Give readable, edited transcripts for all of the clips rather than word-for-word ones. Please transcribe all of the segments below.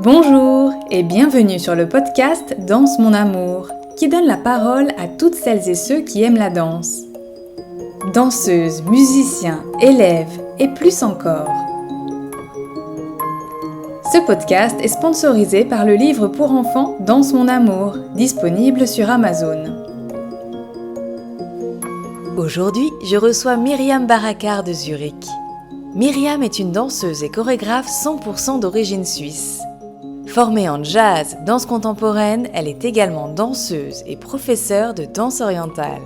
Bonjour et bienvenue sur le podcast Danse mon amour, qui donne la parole à toutes celles et ceux qui aiment la danse. Danseuses, musiciens, élèves et plus encore. Ce podcast est sponsorisé par le livre pour enfants Danse mon amour, disponible sur Amazon. Aujourd'hui, je reçois Myriam Barakar de Zurich. Myriam est une danseuse et chorégraphe 100% d'origine suisse. Formée en jazz, danse contemporaine, elle est également danseuse et professeure de danse orientale.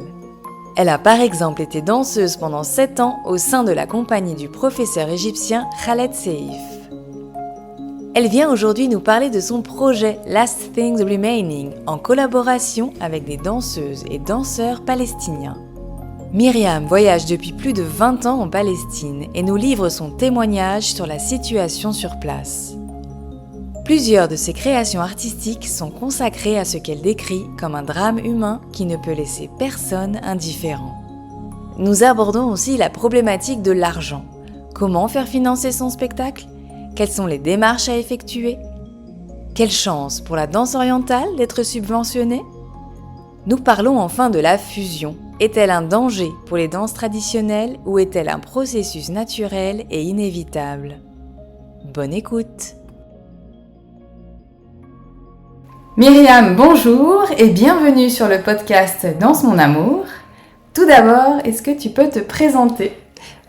Elle a par exemple été danseuse pendant 7 ans au sein de la compagnie du professeur égyptien Khaled Seif. Elle vient aujourd'hui nous parler de son projet Last Things Remaining en collaboration avec des danseuses et danseurs palestiniens. Myriam voyage depuis plus de 20 ans en Palestine et nous livre son témoignage sur la situation sur place. Plusieurs de ses créations artistiques sont consacrées à ce qu'elle décrit comme un drame humain qui ne peut laisser personne indifférent. Nous abordons aussi la problématique de l'argent. Comment faire financer son spectacle ? Quelles sont les démarches à effectuer ? Quelle chance pour la danse orientale d'être subventionnée ? Nous parlons enfin de la fusion. Est-elle un danger pour les danses traditionnelles ou est-elle un processus naturel et inévitable ? Bonne écoute! Myriam, bonjour et bienvenue sur le podcast Danse mon amour. Tout d'abord, est-ce que tu peux te présenter ?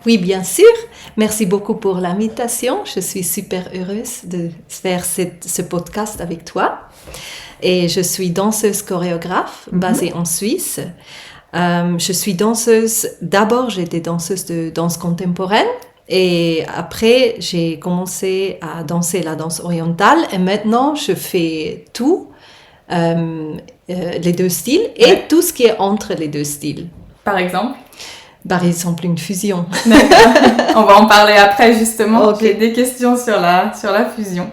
Oui, bien sûr. Merci beaucoup pour l'invitation. Je suis super heureuse de faire ce podcast avec toi. Et je suis danseuse chorégraphe basée en Suisse. Je suis danseuse, d'abord j'étais danseuse de danse contemporaine et après j'ai commencé à danser la danse orientale et maintenant je fais tout, les deux styles et tout ce qui est entre les deux styles. Par exemple ? Par exemple une fusion. D'accord, on va en parler après justement, Okay. J'ai des questions sur la fusion.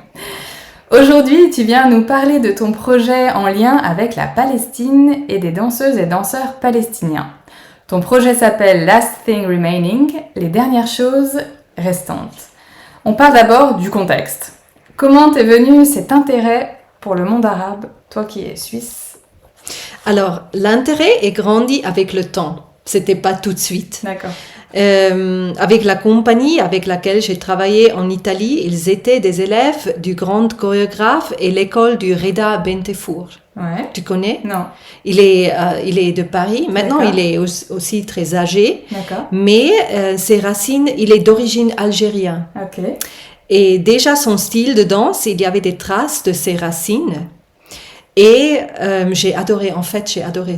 Aujourd'hui, tu viens nous parler de ton projet en lien avec la Palestine et des danseuses et danseurs palestiniens. Ton projet s'appelle Last Thing Remaining, les dernières choses restantes. On parle d'abord du contexte. Comment t'es venu cet intérêt pour le monde arabe, toi qui es suisse ? Alors l'intérêt est grandi avec le temps. C'était pas tout de suite. D'accord. Avec la compagnie avec laquelle j'ai travaillé en Italie, ils étaient des élèves du grand chorégraphe et l'école du Reda Bentefour. Ouais. Tu connais ? Non. Il est de Paris. Maintenant, D'accord. il est aussi très âgé. D'accord. Mais ses racines, il est d'origine algérienne. Ok. Et déjà, son style de danse, il y avait des traces de ses racines. Et j'ai adoré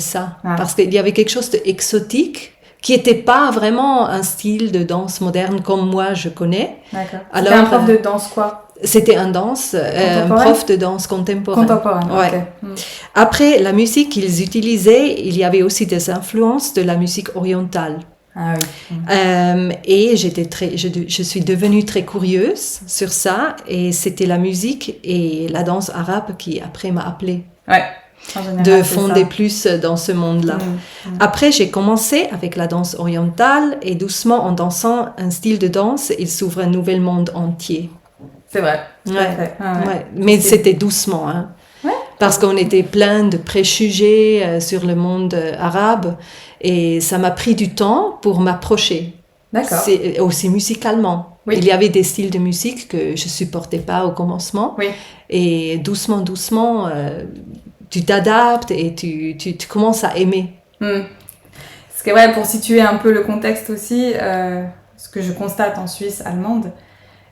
ça. Ah. Parce qu'il y avait quelque chose d'exotique qui n'était pas vraiment un style de danse moderne comme moi je connais. D'accord. Alors, C'était un prof de danse quoi ? C'était un prof de danse contemporaine. Ouais. Ok. Après, la musique qu'ils utilisaient, il y avait aussi des influences de la musique orientale. Ah oui. Et je suis devenue très curieuse sur ça. Et c'était la musique et la danse arabe qui après m'a appelée. Ouais. En général, De c'est fonder ça. plus dans ce monde-là. Après, j'ai commencé avec la danse orientale et doucement, en dansant un style de danse, il s'ouvre un nouvel monde entier. C'est vrai. Tout à Ouais. fait. Ah ouais. Ouais. Mais c'était doucement, hein. Ouais. Parce qu'on était plein de préjugés sur le monde arabe et ça m'a pris du temps pour m'approcher. D'accord. C'est aussi musicalement. Oui. Il y avait des styles de musique que je supportais pas au commencement. Oui. Et doucement, tu t'adaptes et tu commences à aimer. Parce que ouais, pour situer un peu le contexte aussi, ce que je constate en Suisse allemande,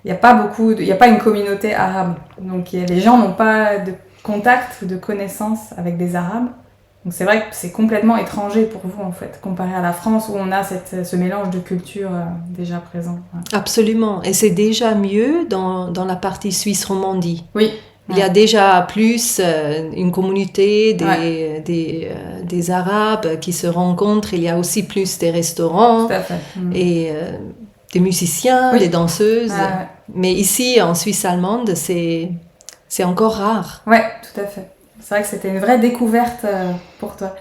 il n'y a pas une communauté arabe. Donc les gens n'ont pas de contact ou de connaissance avec des arabes. Donc c'est vrai que c'est complètement étranger pour vous en fait, comparé à la France où on a ce mélange de cultures déjà présent. Ouais. Absolument. Et c'est déjà mieux dans la partie Suisse Romandie. Oui. Il y a déjà plus une communauté des Arabes qui se rencontrent. Il y a aussi plus des restaurants Tout à fait. et des musiciens, des danseuses. Ouais. Mais ici, en Suisse allemande, c'est encore rare. Ouais, tout à fait. C'est vrai que c'était une vraie découverte pour toi.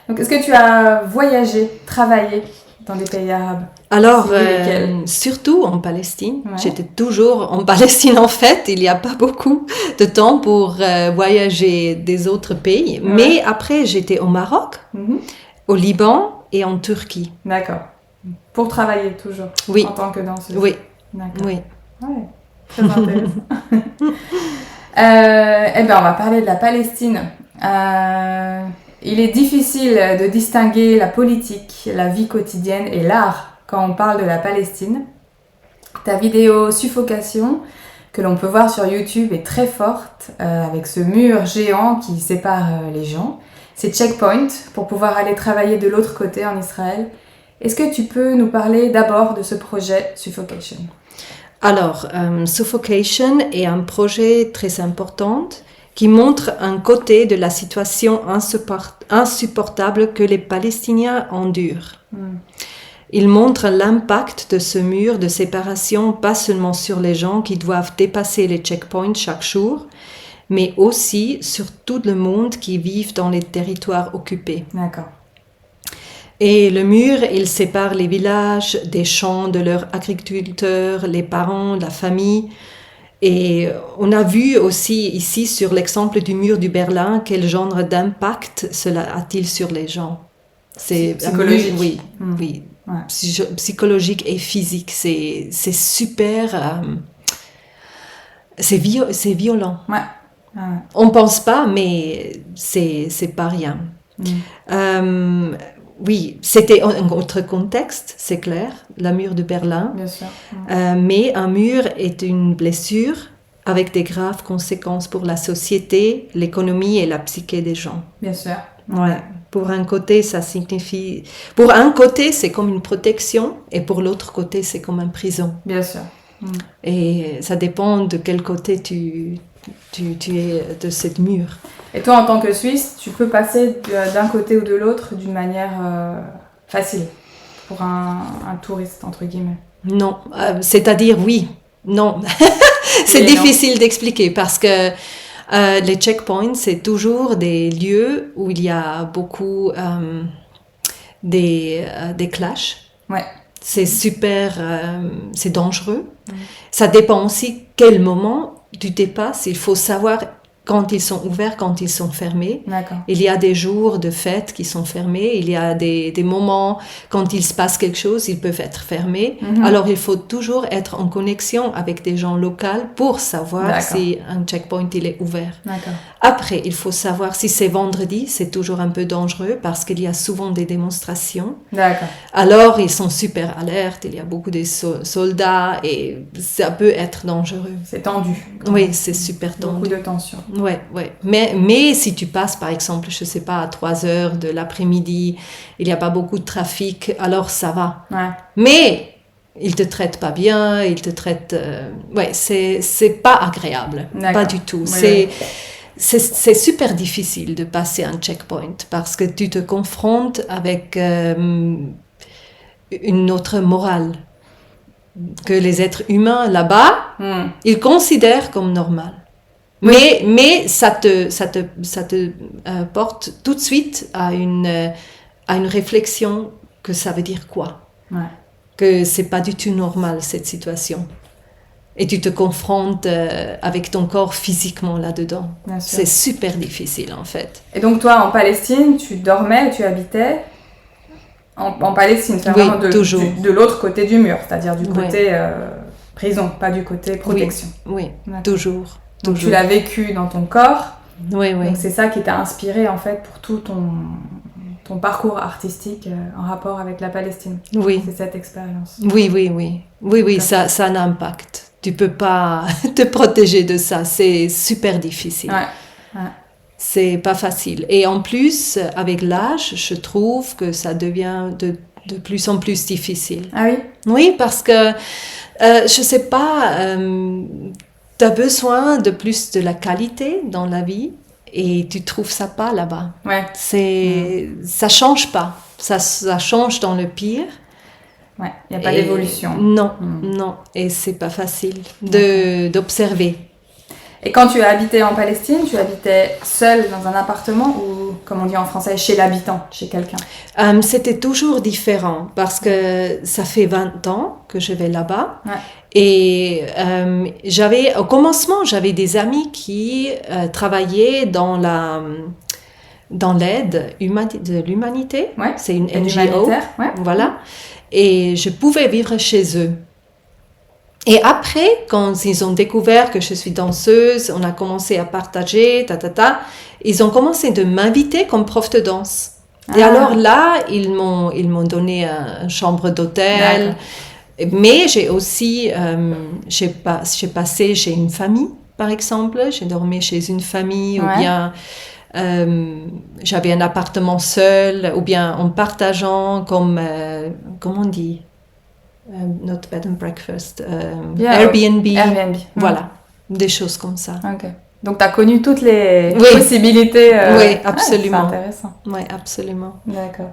Donc, est-ce que tu as voyagé, travaillé dans les pays arabes? Alors, C'est lesquels? surtout en Palestine. Ouais. J'étais toujours en Palestine en fait. Il n'y a pas beaucoup de temps pour voyager des autres pays. Ouais. Mais après, j'étais au Maroc, Mhm. au Liban et en Turquie. D'accord. Pour travailler toujours Oui. en tant que danseuse? Oui, D'accord. oui. Ouais, très intéressant. Eh bien, on va parler de la Palestine. Il est difficile de distinguer la politique, la vie quotidienne et l'art quand on parle de la Palestine. Ta vidéo Suffocation, que l'on peut voir sur YouTube, est très forte, avec ce mur géant qui sépare les gens. C'est Checkpoint pour pouvoir aller travailler de l'autre côté en Israël. Est-ce que tu peux nous parler d'abord de ce projet Suffocation? Alors, Suffocation est un projet très important qui montre un côté de la situation insupportable que les Palestiniens endurent. Il montre l'impact de ce mur de séparation, pas seulement sur les gens qui doivent dépasser les checkpoints chaque jour, mais aussi sur tout le monde qui vit dans les territoires occupés. D'accord. Et le mur, il sépare les villages des champs de leurs agriculteurs, les parents, la famille. Et on a vu aussi ici sur l'exemple du mur du Berlin quel genre d'impact cela a-t-il sur les gens. C'est psychologique. Oui, oui. Ouais. Psychologique et physique. C'est super. C'est violent. Ouais. On pense pas, mais c'est pas rien. Oui, c'était un autre contexte, c'est clair, le mur de Berlin. Bien sûr. Mais un mur est une blessure avec des graves conséquences pour la société, l'économie et la psyché des gens. Bien sûr. Ouais. Pour un côté, ça signifie... Pour un côté, c'est comme une protection, et pour l'autre côté, c'est comme une prison. Bien sûr. Et ça dépend de quel côté tu es de cette mur. Et toi, en tant que Suisse, tu peux passer d'un côté ou de l'autre d'une manière facile pour un touriste, entre guillemets? Non, c'est-à-dire oui, non. C'est Et difficile d'expliquer parce que les checkpoints, c'est toujours des lieux où il y a beaucoup des clashs. Ouais. C'est super, c'est dangereux. Ça dépend aussi quel moment tu dépasses. Il faut savoir quand ils sont ouverts, quand ils sont fermés. D'accord. Il y a des jours de fête qui sont fermés. Il y a des moments quand il se passe quelque chose, ils peuvent être fermés. Alors, il faut toujours être en connexion avec des gens locaux pour savoir si un checkpoint il est ouvert. D'accord. Après, il faut savoir si c'est vendredi, c'est toujours un peu dangereux parce qu'il y a souvent des démonstrations. D'accord. Alors, ils sont super alertes. Il y a beaucoup de soldats et ça peut être dangereux. C'est tendu. Oui, c'est super tendu. Beaucoup de tension. Ouais. Mais si tu passes, par exemple, je sais pas, à 3 heures de l'après-midi, il n'y a pas beaucoup de trafic, alors ça va. Ouais. Mais ils te traitent pas bien, ils te traitent... c'est pas agréable. D'accord. Pas du tout. C'est super difficile de passer un checkpoint parce que tu te confrontes avec une autre morale que les êtres humains là-bas, ils considèrent comme normal. Mais ça te porte tout de suite à une réflexion que ça veut dire quoi? Ouais. Que c'est pas du tout normal cette situation. Et tu te confrontes avec ton corps physiquement là-dedans. C'est super difficile en fait. Et donc toi, en Palestine, tu dormais, tu habitais en Palestine, c'est vraiment de l'autre côté du mur, c'est-à-dire du côté prison, pas du côté protection. Oui, toujours. Donc tu l'as vécu dans ton corps. Oui. Donc c'est ça qui t'a inspiré en fait pour tout ton parcours artistique en rapport avec la Palestine. Oui. C'est cette expérience. Oui, ça a un impact. Tu peux pas te protéger de ça, c'est super difficile. Ouais. C'est pas facile. Et en plus, avec l'âge, je trouve que ça devient de plus en plus difficile. Ah oui? Oui, parce que, je sais pas, tu as besoin de plus de la qualité dans la vie et tu trouves ça pas là-bas. Ouais. Ça change pas. Ça change dans le pire. Ouais, il n'y a pas d'évolution. Non. Et c'est pas facile d'observer. Et quand tu as habité en Palestine, tu habitais seule dans un appartement ou comme on dit en français, chez l'habitant, chez quelqu'un? C'était toujours différent parce que ça fait 20 ans que je vais là-bas. Ouais. Et au commencement, j'avais des amis qui travaillaient dans l'aide de l'humanité. Ouais. C'est une L'aide NGO. humanitaire, ouais. Voilà. Et je pouvais vivre chez eux. Et après, quand ils ont découvert que je suis danseuse, on a commencé à partager, ils ont commencé de m'inviter comme prof de danse. Et alors là, ils m'ont donné une chambre d'hôtel. D'accord. Mais j'ai aussi, j'ai passé chez une famille, par exemple. J'ai dormi chez une famille, ou bien j'avais un appartement seul, ou bien en partageant comme, comment on dit? Not bed and breakfast, Airbnb. Airbnb. Voilà, des choses comme ça. Ok. Donc, tu as connu toutes les possibilités. Oui, absolument. C'est intéressant. Oui, absolument. D'accord.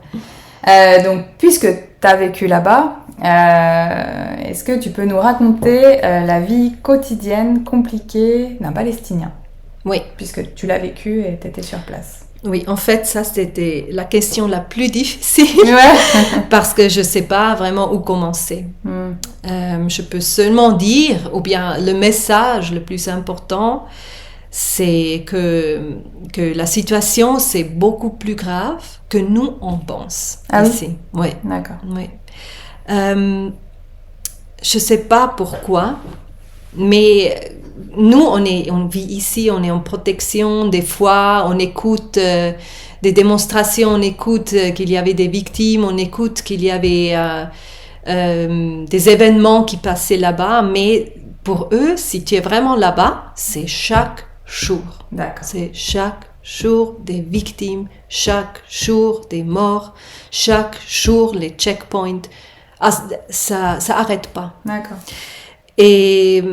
Donc, puisque tu as vécu là-bas, est-ce que tu peux nous raconter la vie quotidienne compliquée d'un Palestinien? Oui. Puisque tu l'as vécu et tu étais sur place. Oui, en fait, ça, c'était la question la plus difficile parce que je ne sais pas vraiment où commencer. Je peux seulement dire, ou bien le message le plus important, c'est que la situation, c'est beaucoup plus grave que nous, on pense ici. Oui. D'accord. Oui. Je ne sais pas pourquoi, mais nous, on vit ici, on est en protection. Des fois, on écoute des démonstrations, on écoute qu'il y avait des victimes, on écoute qu'il y avait des événements qui passaient là-bas. Mais pour eux, si tu es vraiment là-bas, c'est chaque jour. D'accord. C'est chaque jour des victimes, chaque jour des morts, chaque jour les checkpoints. Ça n'arrête pas. D'accord. Et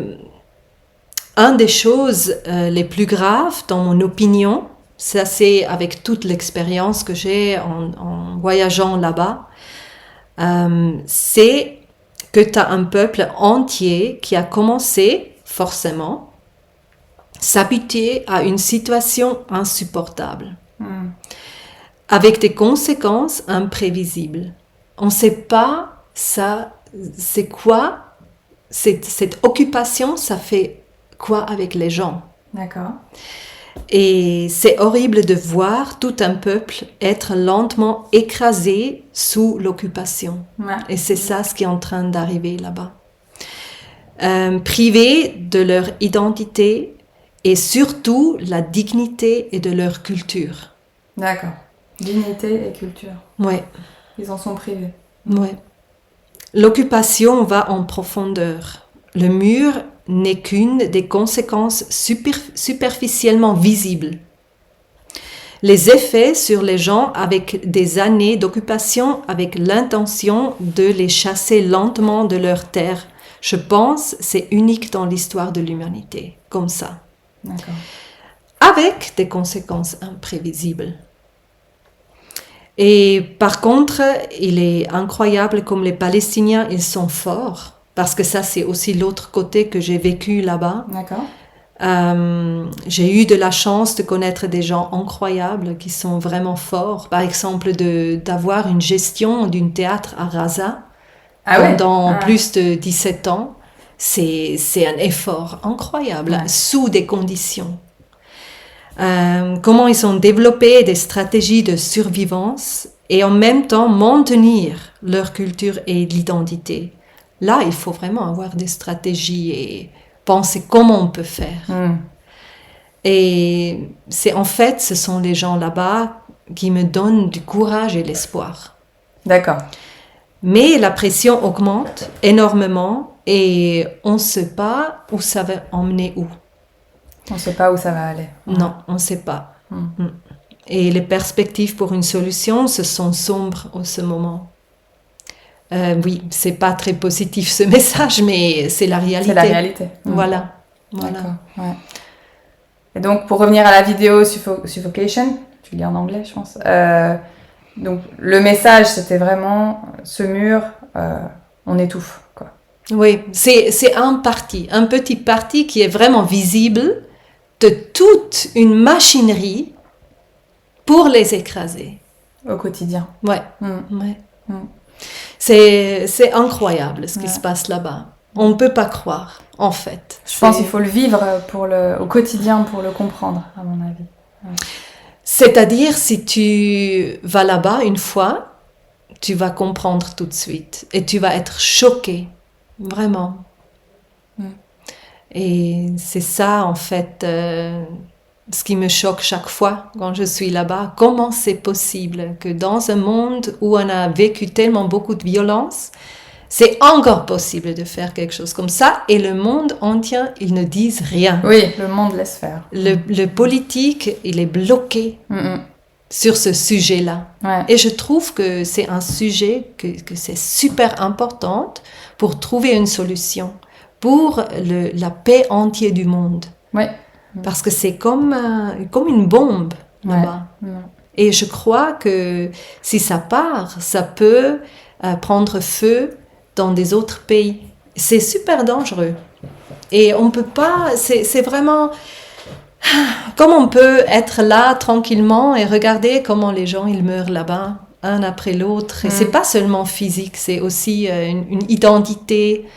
une des choses les plus graves, dans mon opinion, ça c'est avec toute l'expérience que j'ai en voyageant là-bas, c'est que tu as un peuple entier qui a commencé, forcément, s'habituer à une situation insupportable, avec des conséquences imprévisibles. On ne sait pas ça, c'est quoi, cette occupation, ça fait quoi avec les gens. D'accord. Et c'est horrible de voir tout un peuple être lentement écrasé sous l'occupation. Ouais. Et c'est ça ce qui est en train d'arriver là-bas. Privés de leur identité et surtout la dignité et de leur culture. D'accord. Dignité et culture. Oui. Ils en sont privés. Oui. L'occupation va en profondeur. Le mur n'est qu'une des conséquences superficiellement visibles. Les effets sur les gens avec des années d'occupation avec l'intention de les chasser lentement de leur terre, je pense, c'est unique dans l'histoire de l'humanité, comme ça. D'accord. Avec des conséquences imprévisibles. Et par contre, il est incroyable comme les Palestiniens, ils sont forts. Parce que ça, c'est aussi l'autre côté que j'ai vécu là-bas. D'accord. J'ai eu de la chance de connaître des gens incroyables qui sont vraiment forts. Par exemple, d'avoir une gestion d'un théâtre à Gaza pendant plus de 17 ans. C'est un effort incroyable, sous des conditions. Comment ils ont développé des stratégies de survivance et en même temps maintenir leur culture et l'identité. Là, il faut vraiment avoir des stratégies et penser comment on peut faire. Et ce sont les gens là-bas qui me donnent du courage et l'espoir. D'accord. Mais la pression augmente énormément et on ne sait pas où ça va emmener où. On ne sait pas où ça va aller. Non, on ne sait pas. Et les perspectives pour une solution, ce sont sombres en ce moment. Oui, c'est pas très positif ce message, mais c'est la réalité. C'est la réalité. Voilà. D'accord. Ouais. Et donc, pour revenir à la vidéo Suffocation, tu lis en anglais, je pense. Donc, le message, c'était vraiment ce mur, on étouffe, quoi. Oui, c'est un petit parti qui est vraiment visible de toute une machinerie pour les écraser. Au quotidien. Ouais, Mm. ouais. Mm. C'est incroyable ce qui se passe là-bas. On ne peut pas croire, en fait. Je pense qu'il faut le vivre au quotidien pour le comprendre, à mon avis. Ouais. C'est-à-dire, si tu vas là-bas une fois, tu vas comprendre tout de suite. Et tu vas être choqué, vraiment. Et c'est ça, en fait, ce qui me choque chaque fois quand je suis là-bas. Comment c'est possible que dans un monde où on a vécu tellement beaucoup de violence, c'est encore possible de faire quelque chose comme ça, et le monde entier, ils ne disent rien. Oui, le monde laisse faire. Le politique, il est bloqué sur ce sujet-là. Ouais. Et je trouve que c'est un sujet que c'est super important pour trouver une solution, pour la paix entière du monde. Ouais. Parce que c'est comme une bombe là-bas. Ouais. Et je crois que si ça part, ça peut prendre feu dans des autres pays. C'est super dangereux. Et on peut pas... C'est vraiment... Comment on peut être là tranquillement et regarder comment les gens ils meurent là-bas, un après l'autre. Et c'est pas seulement physique, c'est aussi une identité,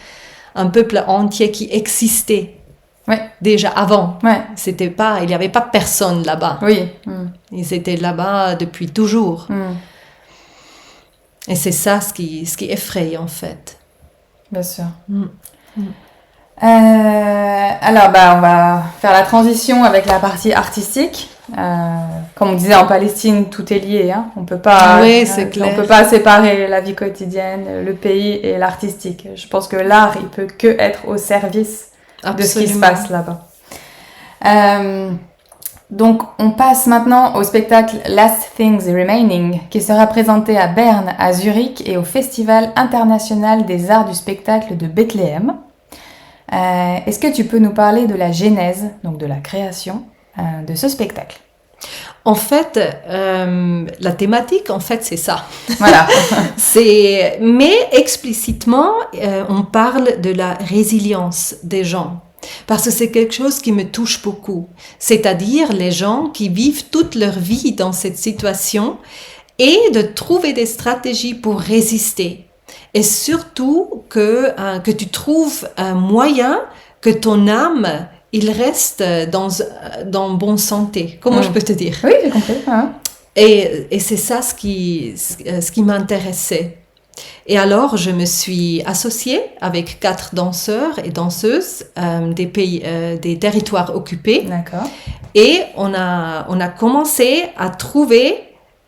un peuple entier qui existait. Ouais. Déjà avant. Ouais. Il n'y avait pas personne là-bas. Oui. Ils étaient là-bas depuis toujours. Et c'est ça ce qui effraie, en fait. Bien sûr. Alors, on va faire la transition avec la partie artistique. Comme on disait, en Palestine, tout est lié. Hein. On peut pas, c'est clair. On peut pas séparer la vie quotidienne, le pays et l'artistique. Je pense que l'art, il peut que être au service de ce qui se passe là-bas. Donc, on passe maintenant au spectacle Last Things Remaining, qui sera présenté à Berne, à Zurich et au Festival international des arts du spectacle de Bethléem. Est-ce que tu peux nous parler de la genèse, donc de la création de ce spectacle ? En fait, la thématique, en fait, c'est ça. Voilà. Mais explicitement, on parle de la résilience des gens. Parce que c'est quelque chose qui me touche beaucoup. C'est-à-dire les gens qui vivent toute leur vie dans cette situation et de trouver des stratégies pour résister. Et surtout que tu trouves un moyen que ton âme, il reste dans bonne santé. Comment je peux te dire ? Oui, j'ai compris. Hein. Et c'est ça ce qui m'intéressait. Et alors, je me suis associée avec 4 danseurs et danseuses des territoires occupés. D'accord. Et on a commencé à trouver,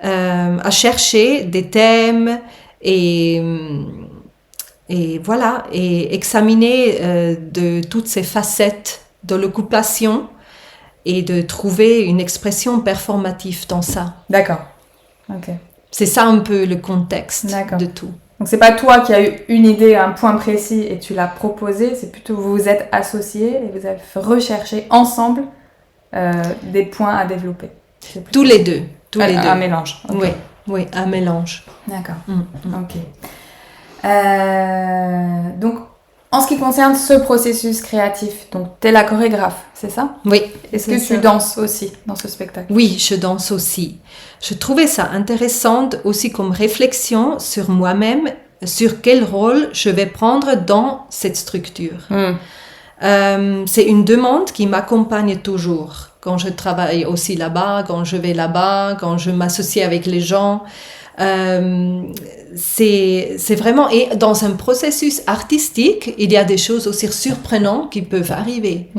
à chercher des thèmes et voilà, et examiner de toutes ces facettes de l'occupation et de trouver une expression performative dans ça. D'accord. Ok. C'est ça un peu le contexte de tout. Donc c'est pas toi qui as eu une idée, un point précis et tu l'as proposé, c'est plutôt vous vous êtes associés et vous avez recherché ensemble des points à développer. Tous les deux. Un mélange. Okay. Oui, un mélange. D'accord. Ok. Donc, en ce qui concerne ce processus créatif, donc t'es la chorégraphe, c'est ça ? Oui. Est-ce que tu danses aussi dans ce spectacle ? Oui, je danse aussi. Je trouvais ça intéressant aussi comme réflexion sur moi-même, sur quel rôle je vais prendre dans cette structure. C'est une demande qui m'accompagne toujours. Quand je travaille aussi là-bas, quand je vais là-bas, quand je m'associe avec les gens. C'est vraiment... Et dans un processus artistique, il y a des choses aussi surprenantes qui peuvent arriver.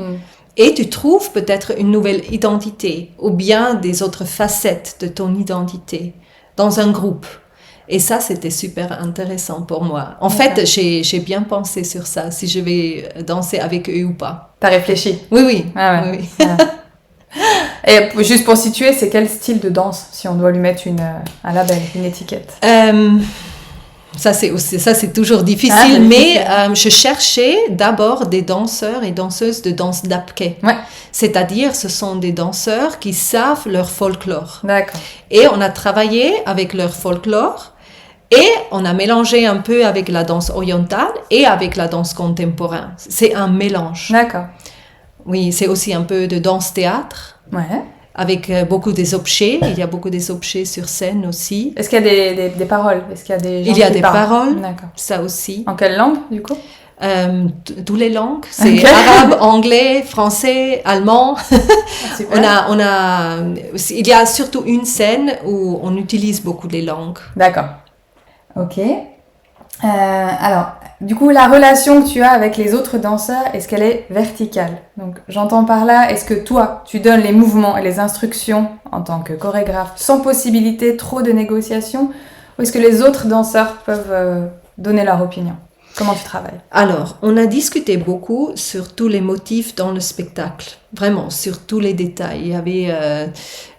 Et tu trouves peut-être une nouvelle identité ou bien des autres facettes de ton identité dans un groupe. Et ça, c'était super intéressant pour moi. En fait, j'ai bien pensé sur ça, si je vais danser avec eux ou pas. T'as réfléchi ? Oui. Ah ouais. Oui. Et juste pour situer, c'est quel style de danse, si on doit lui mettre un label, une étiquette ? Ça, c'est toujours difficile, mais je cherchais d'abord des danseurs et danseuses de danse d'apké. Ouais. C'est-à-dire, ce sont des danseurs qui savent leur folklore. D'accord. Et on a travaillé avec leur folklore et on a mélangé un peu avec la danse orientale et avec la danse contemporaine. C'est un mélange. D'accord. Oui, c'est aussi un peu de danse-théâtre. Ouais. avec beaucoup des objets. Il y a beaucoup des objets sur scène aussi. Est-ce qu'il y a des paroles? Est-ce qu'il y a des gens Il y a qui des parlent? paroles, D'accord. ça aussi. En quelle langue, du coup? Toutes les langues, c'est Ok. arabe, anglais, français, allemand. Super. Il y a surtout une scène où on utilise beaucoup les langues. D'accord. Ok. Alors, du coup, la relation que tu as avec les autres danseurs, est-ce qu'elle est verticale? Donc, j'entends par là, est-ce que toi, tu donnes les mouvements et les instructions en tant que chorégraphe sans possibilité trop de négociation? Ou est-ce que les autres danseurs peuvent donner leur opinion? Comment tu travailles? Alors, on a discuté beaucoup sur tous les motifs dans le spectacle, vraiment, sur tous les détails. Il y avait,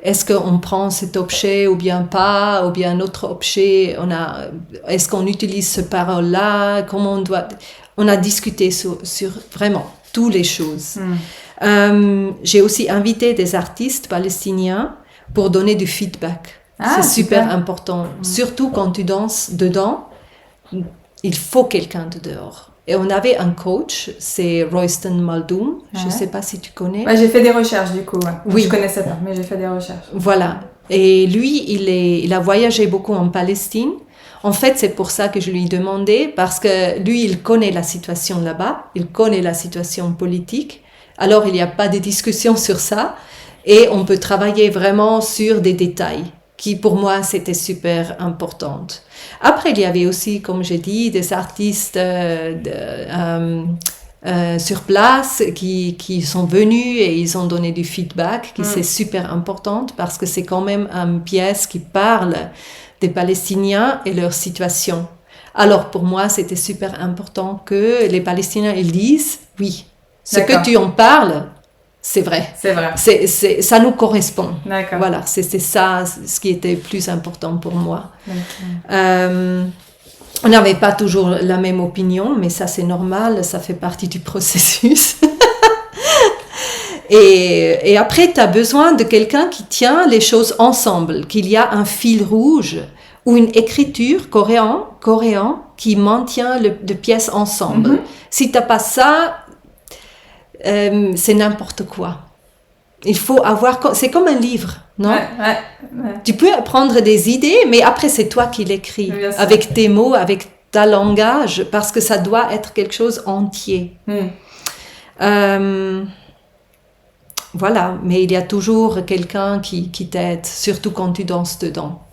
est-ce qu'on prend cet objet ou bien pas, ou bien un autre objet, est-ce qu'on utilise ce parole-là, comment on doit... On a discuté sur vraiment toutes les choses. J'ai aussi invité des artistes palestiniens pour donner du feedback. C'est super important, surtout quand tu danses dedans. Il faut quelqu'un de dehors. Et on avait un coach, c'est Royston Muldoon. Je ne sais pas si tu connais. Ouais, j'ai fait des recherches du coup. Ouais. Oui. Je connaissais pas, mais j'ai fait des recherches. Voilà. Et lui, il a voyagé beaucoup en Palestine. En fait, c'est pour ça que je lui ai demandé, parce que lui, il connaît la situation là-bas, il connaît la situation politique. Alors, il n'y a pas de discussion sur ça. Et on peut travailler vraiment sur des détails qui, pour moi, c'était super importante. Après, il y avait aussi, comme j'ai dit, des artistes sur place qui sont venus et ils ont donné du feedback, qui c'est super important parce que c'est quand même une pièce qui parle des Palestiniens et leur situation. Alors, pour moi, c'était super important que les Palestiniens ils disent, oui, ce que tu en parles, c'est vrai. C'est vrai. Ça nous correspond. D'accord. Voilà, c'est ça ce qui était plus important pour moi. On n'avait pas toujours la même opinion, mais ça c'est normal, ça fait partie du processus. Et après, tu as besoin de quelqu'un qui tient les choses ensemble, qu'il y a un fil rouge ou une écriture coréen qui maintient les pièces ensemble. Si tu n'as pas ça, c'est n'importe quoi. Il faut avoir... C'est comme un livre, non? Ouais. Tu peux prendre des idées, mais après, c'est toi qui l'écris. Avec tes mots, avec ta langage, parce que ça doit être quelque chose entier. Voilà, mais il y a toujours quelqu'un qui t'aide, surtout quand tu danses dedans.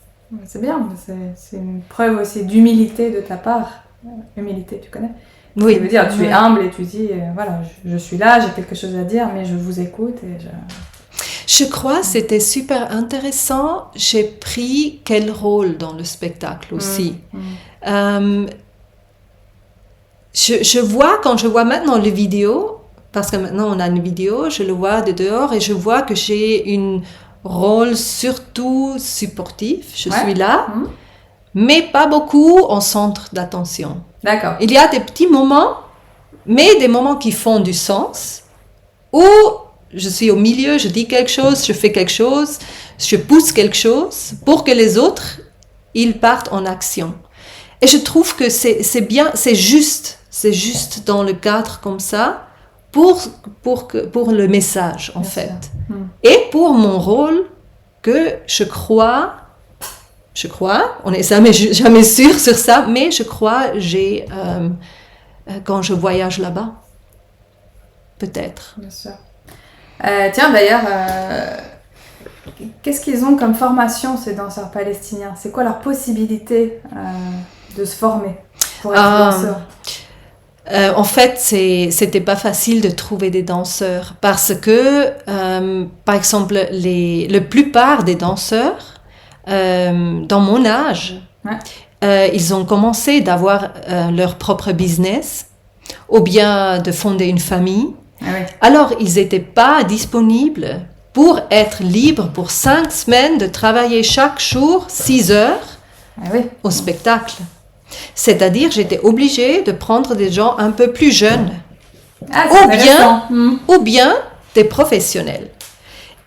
C'est bien, c'est une preuve aussi d'humilité de ta part. Humilité, tu connais? Oui. Ça veut dire, tu es humble et tu dis, voilà, je suis là, j'ai quelque chose à dire, mais je vous écoute et Je crois que c'était super intéressant. J'ai pris quel rôle dans le spectacle aussi. Je vois, quand je vois maintenant les vidéos, parce que maintenant on a une vidéo, je le vois de dehors et je vois que j'ai un rôle surtout supportif. Je suis là, mais pas beaucoup en centre d'attention. D'accord. Il y a des petits moments, mais des moments qui font du sens, où je suis au milieu, je dis quelque chose, je fais quelque chose, je pousse quelque chose pour que les autres, ils partent en action. Et je trouve que c'est bien, c'est juste dans le cadre comme ça, pour le message, en fait. Et pour mon rôle, que je crois, on n'est jamais sûr sur ça, mais je crois, quand je voyage là-bas, peut-être. Bien sûr. Tiens, d'ailleurs, qu'est-ce qu'ils ont comme formation, ces danseurs palestiniens? C'est quoi leur possibilité de se former pour être danseur? En fait, c'était pas facile de trouver des danseurs parce que, par exemple, la plupart des danseurs dans mon âge, ils ont commencé d'avoir leur propre business ou bien de fonder une famille. Alors, ils n'étaient pas disponibles pour être libres pour 5 semaines de travailler chaque jour 6 heures au spectacle. C'est-à-dire, j'étais obligée de prendre des gens un peu plus jeunes ou bien des professionnels.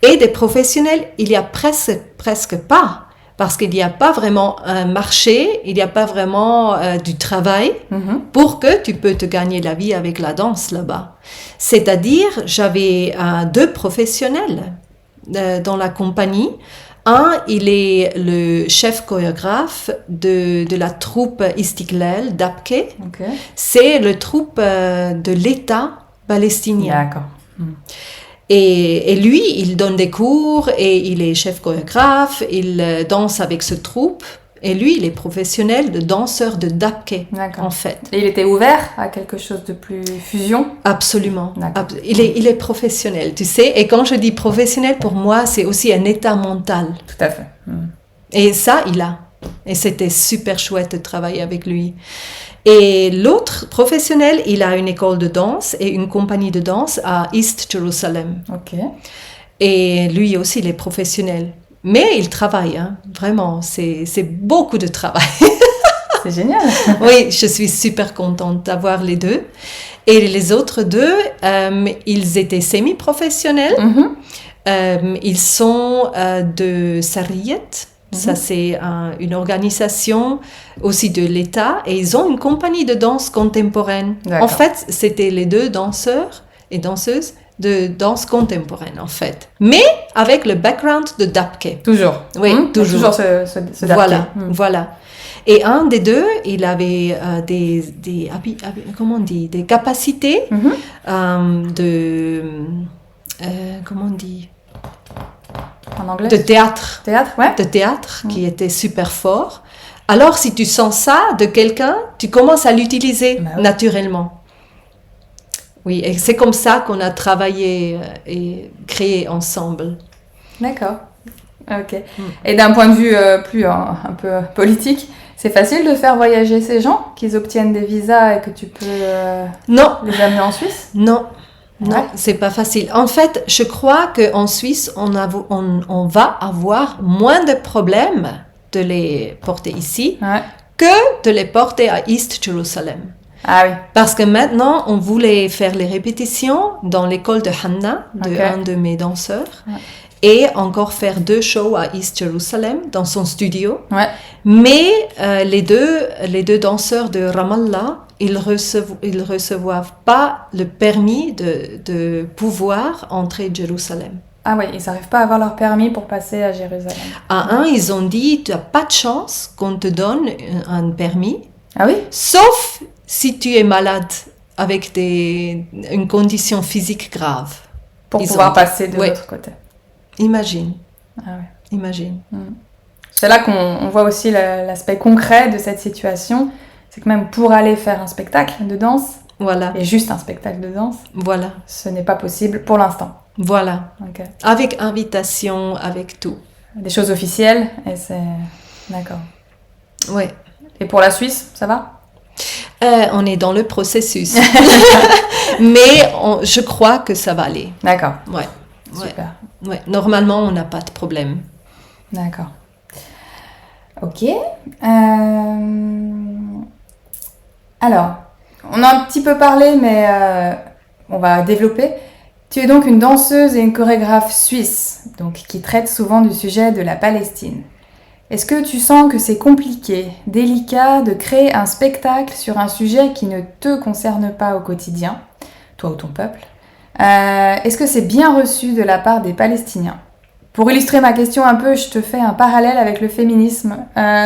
Et des professionnels, il n'y a presque pas, parce qu'il n'y a pas vraiment un marché, il n'y a pas vraiment du travail pour que tu peux te gagner la vie avec la danse là-bas. C'est-à-dire, j'avais 2 professionnels dans la compagnie. Il est le chef chorégraphe de la troupe Istiklal d'Abke. Ok. C'est le troupe de l'État palestinien. D'accord. Et lui, il donne des cours et il est chef chorégraphe, il danse avec ce troupe. Et lui, il est professionnel de danseur de Dabke, D'accord. en fait. Et il était ouvert à quelque chose de plus fusion? Absolument. D'accord. Il est professionnel, tu sais. Et quand je dis professionnel, pour moi, c'est aussi un état mental. Tout à fait. Et ça, il a. Et c'était super chouette de travailler avec lui. Et l'autre professionnel, il a une école de danse et une compagnie de danse à East Jerusalem. Ok. Et lui aussi, il est professionnel. Mais il travaille, hein. Vraiment, c'est beaucoup de travail. C'est génial. Oui, je suis super contente d'avoir les deux. Et les autres deux, ils étaient semi-professionnels. Ils sont de Sariyet. Ça, c'est une organisation aussi de l'État. Et ils ont une compagnie de danse contemporaine. D'accord. En fait, c'était les deux danseurs et danseuses de danse contemporaine, en fait. Mais avec le background de Dabke. Toujours. Oui, toujours. Toujours ce Voilà, voilà. Et un des deux, il avait des comment on dit, des capacités comment on dit, En anglais? de théâtre. Théâtre, ouais. De théâtre qui était super fort. Alors, si tu sens ça de quelqu'un, tu commences à l'utiliser naturellement. Oui, et c'est comme ça qu'on a travaillé et créé ensemble. D'accord. Ok. Et d'un point de vue plus un peu politique, c'est facile de faire voyager ces gens, qu'ils obtiennent des visas et que tu peux Non. les amener en Suisse? Non. Non, Ouais. c'est pas facile. En fait, je crois qu'en Suisse, on va avoir moins de problèmes de les porter ici que de les porter à East Jerusalem. Ah oui. Parce que maintenant, on voulait faire les répétitions dans l'école de Hannah, un de mes danseurs, et encore faire 2 shows à East Jerusalem, dans son studio. Ouais. Mais les deux danseurs de Ramallah, ils reçoivent pas le permis de pouvoir entrer à Jérusalem. Ah oui, ils n'arrivent pas à avoir leur permis pour passer à Jérusalem. Ils ont dit, tu n'as pas de chance qu'on te donne un permis, Ah oui? sauf si tu es malade avec une condition physique grave. Pour pouvoir passer de l'autre côté. Imagine. Ah ouais. Imagine. C'est là qu'on voit aussi l'aspect concret de cette situation. C'est que même pour aller faire un spectacle de danse, voilà. Et juste un spectacle de danse, voilà. Ce n'est pas possible pour l'instant. Voilà. Okay. Avec invitation, avec tout. Des choses officielles, et c'est... D'accord. Oui. Et pour la Suisse, ça va? On est dans le processus. Mais je crois que ça va aller. D'accord. Ouais. Super. Ouais. Normalement, on n'a pas de problème. D'accord. Ok. Alors, on a un petit peu parlé, mais on va développer. Tu es donc une danseuse et une chorégraphe suisse, donc qui traite souvent du sujet de la Palestine. Est-ce que tu sens que c'est compliqué, délicat de créer un spectacle sur un sujet qui ne te concerne pas au quotidien, toi ou ton peuple? Est-ce que c'est bien reçu de la part des Palestiniens? Pour illustrer ma question un peu, je te fais un parallèle avec le féminisme.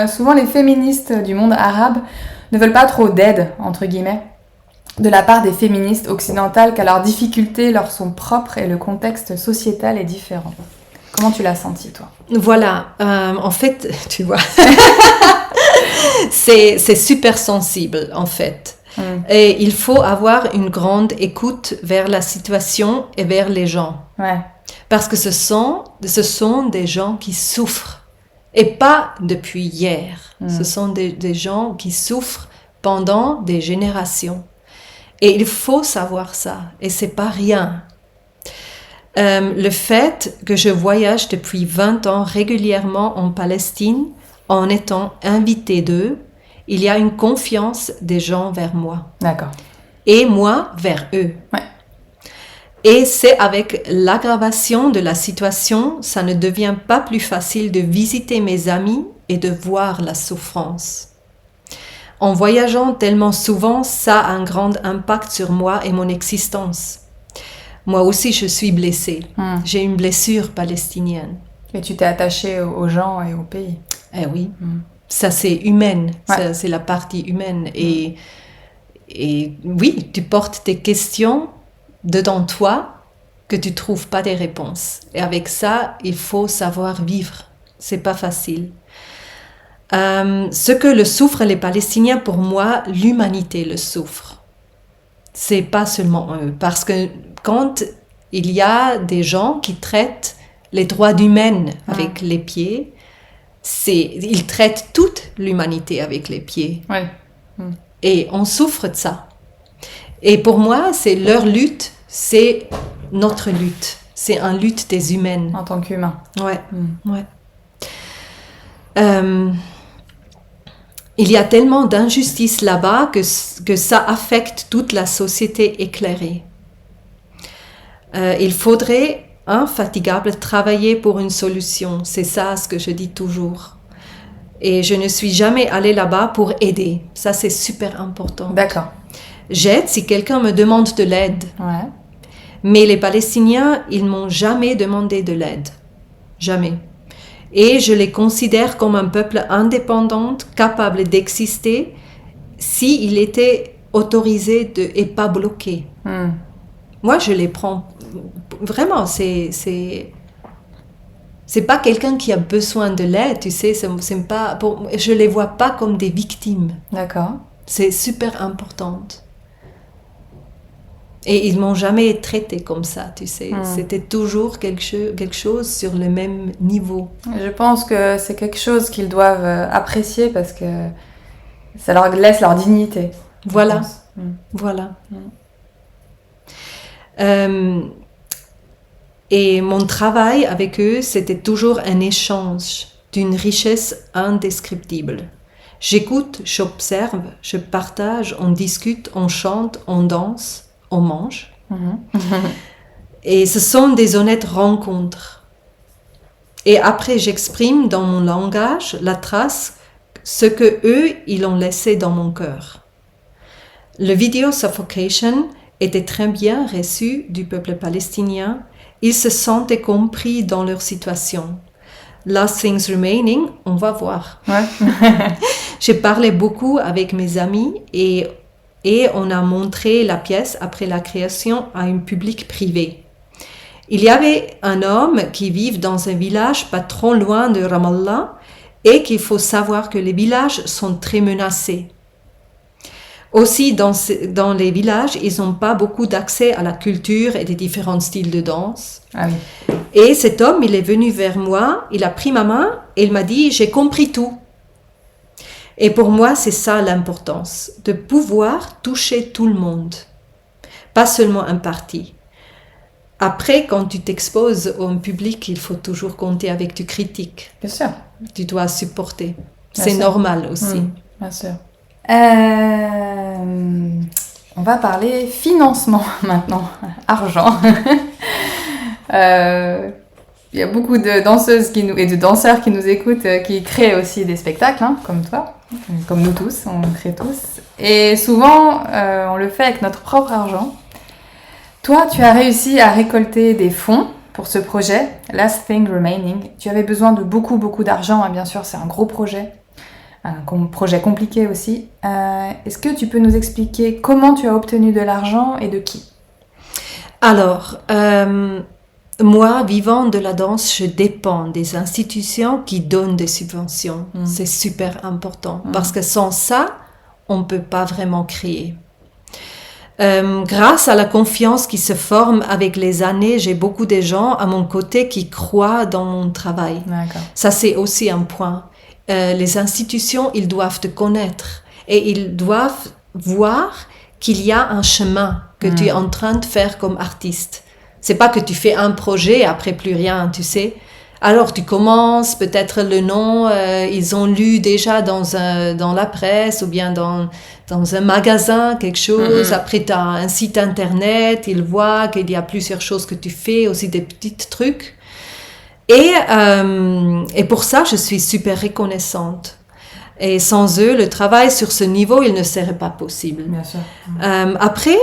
Souvent, les féministes du monde arabe ne veulent pas trop d'aide, entre guillemets, de la part des féministes occidentales, car leurs difficultés leur sont propres et le contexte sociétal est différent. Comment tu l'as senti, toi? Voilà, en fait, tu vois, c'est super sensible, en fait. Et il faut avoir une grande écoute vers la situation et vers les gens. Ouais. Parce que ce sont des gens qui souffrent. Et pas depuis hier. Ce sont des gens qui souffrent pendant des générations. Et il faut savoir ça. Et c'est pas rien. Le fait que je voyage depuis 20 ans régulièrement en Palestine, en étant invitée d'eux, il y a une confiance des gens vers moi. D'accord. Et moi vers eux. Ouais. Et c'est avec l'aggravation de la situation, ça ne devient pas plus facile de visiter mes amis et de voir la souffrance. En voyageant tellement souvent, ça a un grand impact sur moi et mon existence. Moi aussi, je suis blessée. J'ai une blessure palestinienne. Et tu t'es attachée aux gens et au pays. Eh oui, ça c'est humaine, ça, c'est la partie humaine. Et oui, tu portes tes questions dedans toi que tu trouves pas des réponses. Et avec ça, il faut savoir vivre. C'est pas facile. Ce que le souffrent les Palestiniens, pour moi, l'humanité le souffre. C'est pas seulement eux. Parce que quand il y a des gens qui traitent les droits humains avec les pieds, ils traitent toute l'humanité avec les pieds. Ouais. Et on souffre de ça. Et pour moi, c'est leur lutte, c'est notre lutte. C'est une lutte des humains. En tant qu'humain. Ouais. Il y a tellement d'injustice là-bas que ça affecte toute la société éclairée. Il faudrait infatigable travailler pour une solution. C'est ça ce que je dis toujours. Et je ne suis jamais allée là-bas pour aider. Ça, c'est super important. D'accord. J'aide si quelqu'un me demande de l'aide. Ouais. Mais les Palestiniens, ils m'ont jamais demandé de l'aide. Jamais. Et je les considère comme un peuple indépendant, capable d'exister, s'il était autorisé et pas bloqué. Moi, je les prends... Vraiment, c'est pas quelqu'un qui a besoin de l'aide, tu sais. C'est pas, je les vois pas comme des victimes. D'accord. C'est super important. Et ils m'ont jamais traité comme ça, tu sais. C'était toujours quelque chose sur le même niveau. Je pense que c'est quelque chose qu'ils doivent apprécier parce que ça leur laisse leur dignité. Voilà. Voilà. Et mon travail avec eux, c'était toujours un échange d'une richesse indescriptible. J'écoute, j'observe, je partage, on discute, on chante, on danse. On mange. Et ce sont des honnêtes rencontres. Et après, j'exprime dans mon langage la trace, ce que eux, ils ont laissé dans mon cœur. Le vidéo Suffocation était très bien reçu du peuple palestinien. Ils se sentaient compris dans leur situation. Last Things Remaining, on va voir. Ouais. J'ai parlé beaucoup avec mes amis et on a montré la pièce après la création à un public privé. Il y avait un homme qui vit dans un village pas trop loin de Ramallah et qu'il faut savoir que les villages sont très menacés. Aussi, dans les villages, ils n'ont pas beaucoup d'accès à la culture et des différents styles de danse. Ah oui. Et cet homme, il est venu vers moi, il a pris ma main et il m'a dit « J'ai compris tout ». Et pour moi, c'est ça l'importance, de pouvoir toucher tout le monde, pas seulement un parti. Après, quand tu t'exposes au public, il faut toujours compter avec du critique. Bien sûr. Tu dois supporter. Bien C'est sûr. normal aussi. Bien sûr. On va parler financement maintenant, argent. Il y a beaucoup de danseuses et de danseurs qui nous écoutent, qui créent aussi des spectacles, comme toi, comme nous tous, on crée tous. Et souvent, on le fait avec notre propre argent. Toi, tu as réussi à récolter des fonds pour ce projet, Last Thing Remaining. Tu avais besoin de beaucoup d'argent, bien sûr, c'est un gros projet. Un projet compliqué aussi. Est-ce que tu peux nous expliquer comment tu as obtenu de l'argent et de qui ? Alors, moi, vivant de la danse, je dépends des institutions qui donnent des subventions. C'est super important parce que sans ça, on ne peut pas vraiment créer. Grâce à la confiance qui se forme avec les années, j'ai beaucoup de gens à mon côté qui croient dans mon travail. D'accord. Ça, c'est aussi un point. Les institutions, ils doivent te connaître et ils doivent voir qu'il y a un chemin que tu es en train de faire comme artiste. C'est pas que tu fais un projet et après plus rien, tu sais. Alors tu commences, peut-être le nom, ils ont lu déjà dans la presse ou bien dans un magasin quelque chose. Après tu as un site internet, ils voient qu'il y a plusieurs choses que tu fais, aussi des petits trucs. Et pour ça, je suis super reconnaissante. Et sans eux, le travail sur ce niveau, il ne serait pas possible. Bien sûr. Après,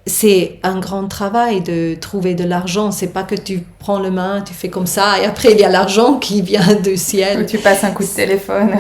c'est un grand travail de trouver de l'argent. C'est pas que tu prends le main, tu fais comme ça, et après il y a l'argent qui vient du ciel. Ou tu passes un coup de téléphone.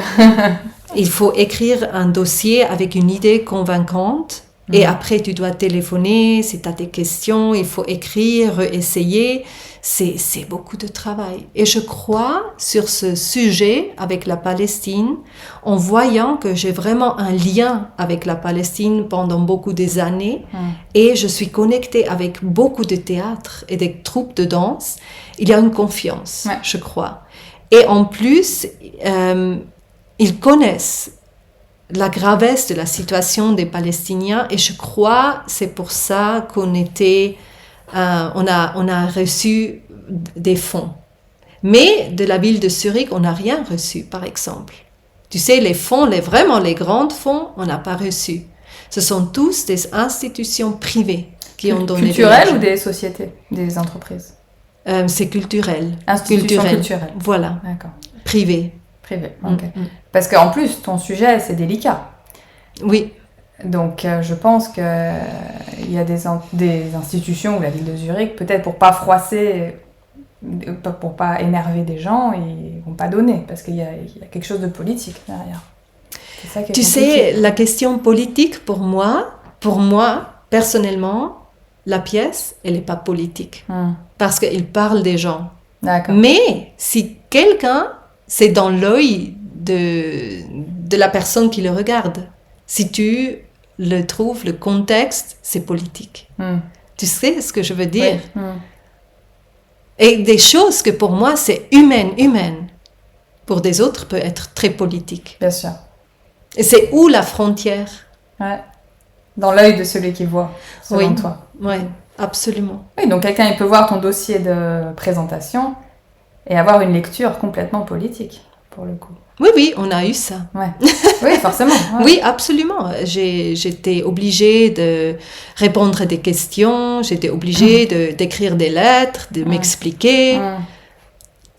Il faut écrire un dossier avec une idée convaincante. Et après, tu dois téléphoner, si tu as des questions, il faut écrire, essayer. C'est beaucoup de travail. Et je crois sur ce sujet avec la Palestine, en voyant que j'ai vraiment un lien avec la Palestine pendant beaucoup des années, et je suis connectée avec beaucoup de théâtres et des troupes de danse, il y a une confiance, je crois. Et en plus, ils connaissent la gravesse de la situation des Palestiniens, et je crois c'est pour ça qu'on a reçu des fonds. Mais de la ville de Zurich, on n'a rien reçu, par exemple. Tu sais, les fonds, vraiment les grands fonds, on n'a pas reçu. Ce sont tous des institutions privées qui ont donné culturelles ou des sociétés, des entreprises? C'est culturel. Institutions culturelles. Voilà. D'accord. Privé. Privé, ok. Parce qu'en plus, ton sujet, c'est délicat. Oui. Donc, je pense qu'il y a des institutions, ou la ville de Zurich, peut-être pour pas froisser, pour pas énerver des gens, ils vont pas donner, parce qu'il y a quelque chose de politique derrière. C'est ça qui est compliqué. Sais, la question politique, pour moi, personnellement, la pièce, elle n'est pas politique. Parce qu'il parle des gens. D'accord. Mais si quelqu'un... c'est dans l'œil de la personne qui le regarde. Si tu le trouves, le contexte, c'est politique. Tu sais ce que je veux dire? Oui. Et des choses que pour moi, c'est humaine. Pour des autres, peut être très politique. Bien sûr. Et c'est où la frontière? Ouais. Dans l'œil de celui qui voit, selon toi. Oui, absolument. Oui, donc quelqu'un, il peut voir ton dossier de présentation et avoir une lecture complètement politique, pour le coup. Oui, on a eu ça. Ouais. Oui, forcément. Ouais. Oui, absolument. J'étais obligée de répondre à des questions, j'étais obligée d'écrire des lettres, de m'expliquer.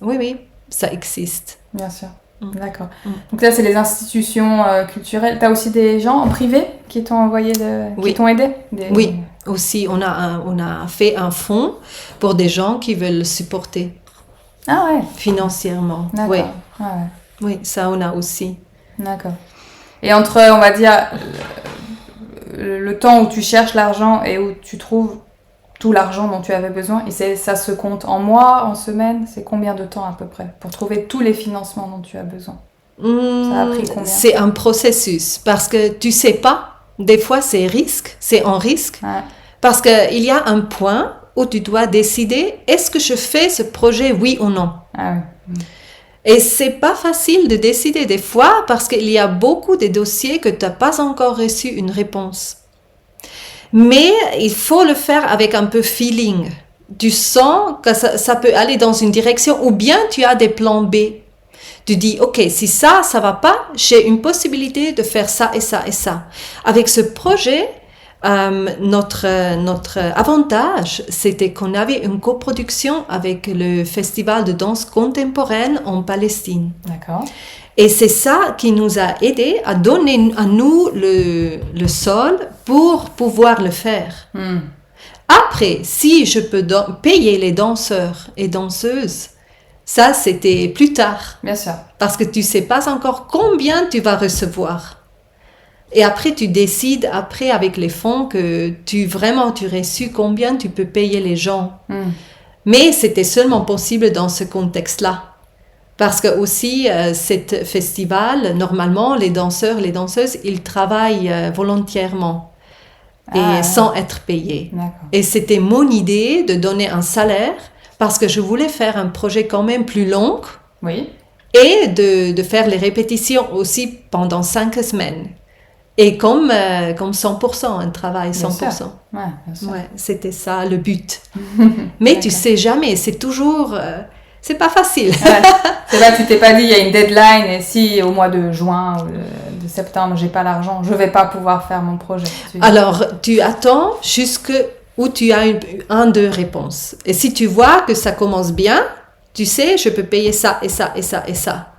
Oui, ça existe. Bien sûr. D'accord. Donc là, c'est les institutions culturelles. Tu as aussi des gens en privé qui t'ont envoyé, qui t'ont aidé? Oui, aussi. On a fait un fonds pour des gens qui veulent supporter. Ah ouais. Financièrement. D'accord. Oui. Ah ouais. Oui, ça on a aussi. D'accord. Et entre, on va dire, le temps où tu cherches l'argent et où tu trouves tout l'argent dont tu avais besoin, et ça se compte en mois, en semaines, c'est combien de temps à peu près pour trouver tous les financements dont tu as besoin? Ça a pris combien? C'est un processus parce que tu sais pas. Des fois c'est en risque. Ouais. Parce qu'il y a un point où tu dois décider, est-ce que je fais ce projet, oui ou non? Ah oui. Et c'est pas facile de décider des fois parce qu'il y a beaucoup de dossiers que tu n'as pas encore reçu une réponse. Mais il faut le faire avec un peu feeling. Tu sens que ça peut aller dans une direction ou bien tu as des plans B. Tu dis, ok, si ça va pas, j'ai une possibilité de faire ça et ça et ça. Avec ce projet, notre avantage, c'était qu'on avait une coproduction avec le Festival de danse contemporaine en Palestine. D'accord. Et c'est ça qui nous a aidés à donner à nous le sol pour pouvoir le faire. Après, si je peux payer les danseurs et danseuses, ça c'était plus tard. Bien sûr. Parce que tu sais pas encore combien tu vas recevoir. Et après, tu décides, avec les fonds, que tu reçu combien tu peux payer les gens. Mais c'était seulement possible dans ce contexte-là. Parce que aussi, cet festival, normalement, les danseurs, les danseuses, ils travaillent volontairement et sans être payés. D'accord. Et c'était mon idée de donner un salaire parce que je voulais faire un projet quand même plus long. Oui. Et de faire les répétitions aussi pendant 5 semaines. Et comme 100%, un travail 100%. Bien sûr. Ouais, c'était ça le but. Mais tu sais jamais, c'est toujours... c'est pas facile. C'est vrai, tu t'es pas dit, il y a une deadline, et si au mois de juin ou de septembre, j'ai pas l'argent, je vais pas pouvoir faire mon projet. Alors, tu attends jusqu'où tu as deux réponses. Et si tu vois que ça commence bien, tu sais, je peux payer ça et ça et ça et ça.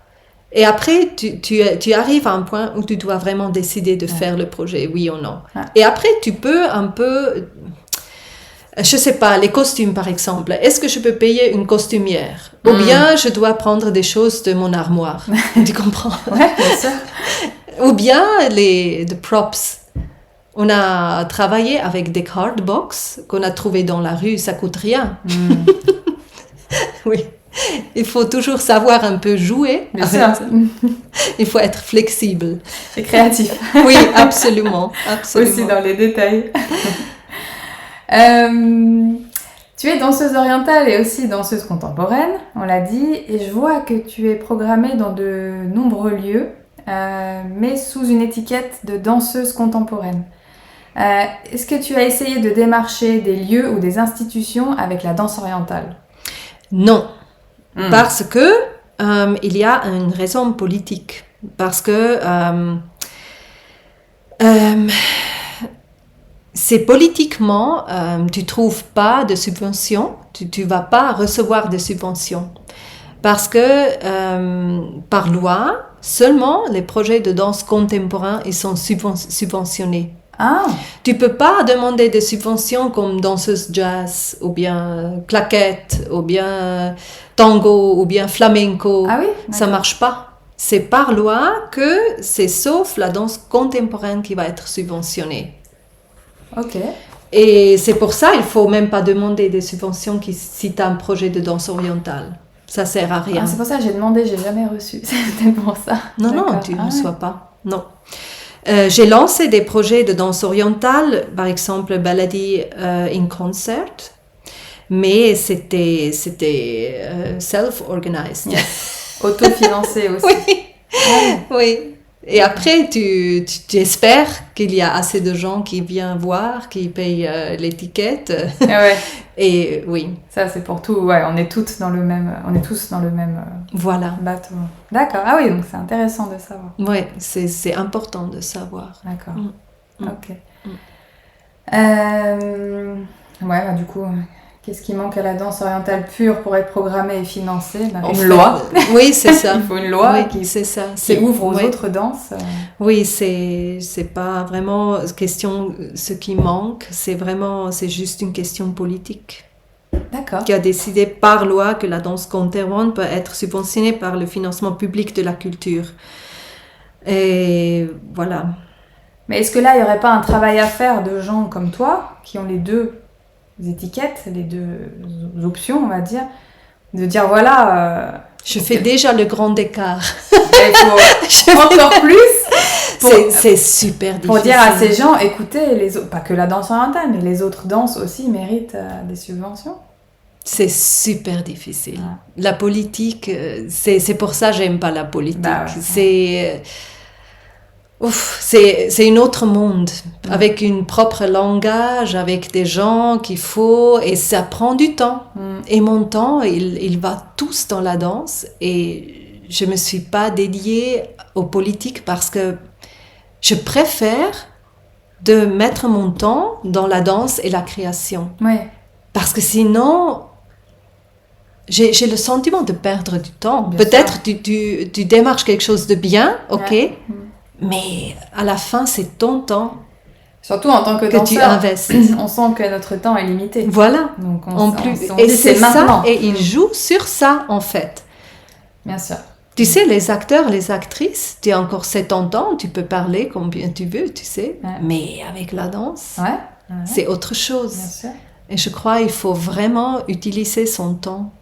Et après, tu arrives à un point où tu dois vraiment décider de faire le projet, oui ou non. Et après, tu peux un peu je sais pas, les costumes par exemple. Est-ce que je peux payer une costumière? Ou bien je dois prendre des choses de mon armoire. Tu comprends? Ouais, bien sûr. Ou bien les props. On a travaillé avec des cardbox qu'on a trouvés dans la rue, ça coûte rien. Oui. Il faut toujours savoir un peu jouer. Bien sûr. Il faut être flexible. Et créatif. Oui, absolument. Absolument. Aussi dans les détails. Tu es danseuse orientale et aussi danseuse contemporaine, on l'a dit, et je vois que tu es programmée dans de nombreux lieux, mais sous une étiquette de danseuse contemporaine. Est-ce que tu as essayé de démarcher des lieux ou des institutions avec la danse orientale? Non, parce que il y a une raison politique. Parce que c'est politiquement, tu trouves pas de subventions, tu vas pas recevoir de subventions. Parce que par loi, seulement les projets de danse contemporain ils sont subventionnés. Ah. Tu peux pas demander des subventions comme danseuse jazz, ou bien claquette, ou bien tango, ou bien flamenco. Ah oui, ça marche pas. C'est par loi que c'est sauf la danse contemporaine qui va être subventionnée. Ok. Et c'est pour ça il faut même pas demander des subventions si tu as un projet de danse orientale. Ça sert à rien. Ah, c'est pour ça que j'ai demandé, j'ai jamais reçu. C'était pour ça. Non, non, tu ne reçois pas. Non. J'ai lancé des projets de danse orientale, par exemple Baladi in Concert, mais c'était self-organized. Yes. Autofinancé aussi. Oui. Oui. Et après, tu espères qu'il y a assez de gens qui viennent voir, qui payent l'étiquette. Ouais. Et oui. Ça, c'est pour tout. Ouais, on est tous dans le même voilà. bateau. D'accord. Ah oui, donc c'est intéressant de savoir. Oui, c'est important de savoir. D'accord. Ok. Ouais, bah, du coup, qu'est-ce qui manque à la danse orientale pure pour être programmée et financée? Une loi. Oui, c'est ça. Il faut une loi qui ouvre aux autres danses. Oui, c'est pas vraiment question ce qui manque, c'est juste une question politique. D'accord. Qui a décidé par loi que la danse contemporaine peut être subventionnée par le financement public de la culture. Et voilà. Mais est-ce que là, il n'y aurait pas un travail à faire de gens comme toi, qui ont les deux étiquettes, les deux options, on va dire, de dire voilà... je fais déjà le grand écart. Il faut encore plus. C'est super difficile. Pour dire à ces gens, écoutez, pas que la danse orientale, mais les autres danses aussi méritent des subventions. C'est super difficile. Ah. La politique, c'est pour ça que j'aime pas la politique. Bah ouais. C'est un autre monde, avec un propre langage, avec des gens qu'il faut, et ça prend du temps. Et mon temps, il va tous dans la danse, et je me suis pas dédiée aux politiques parce que je préfère de mettre mon temps dans la danse et la création. Oui. Parce que sinon, j'ai le sentiment de perdre du temps. Peut-être tu démarches quelque chose de bien, ok, mais à la fin, c'est ton temps. Surtout en tant que danseur, tu investis. On sent que notre temps est limité. Voilà. Donc et c'est ça, et ils jouent sur ça, en fait. Bien sûr. Tu sais, les acteurs, les actrices, tu as encore 70 ans, tu peux parler combien tu veux, tu sais. Ouais. Mais avec la danse, c'est autre chose. Bien sûr. Et je crois qu'il faut vraiment utiliser son temps.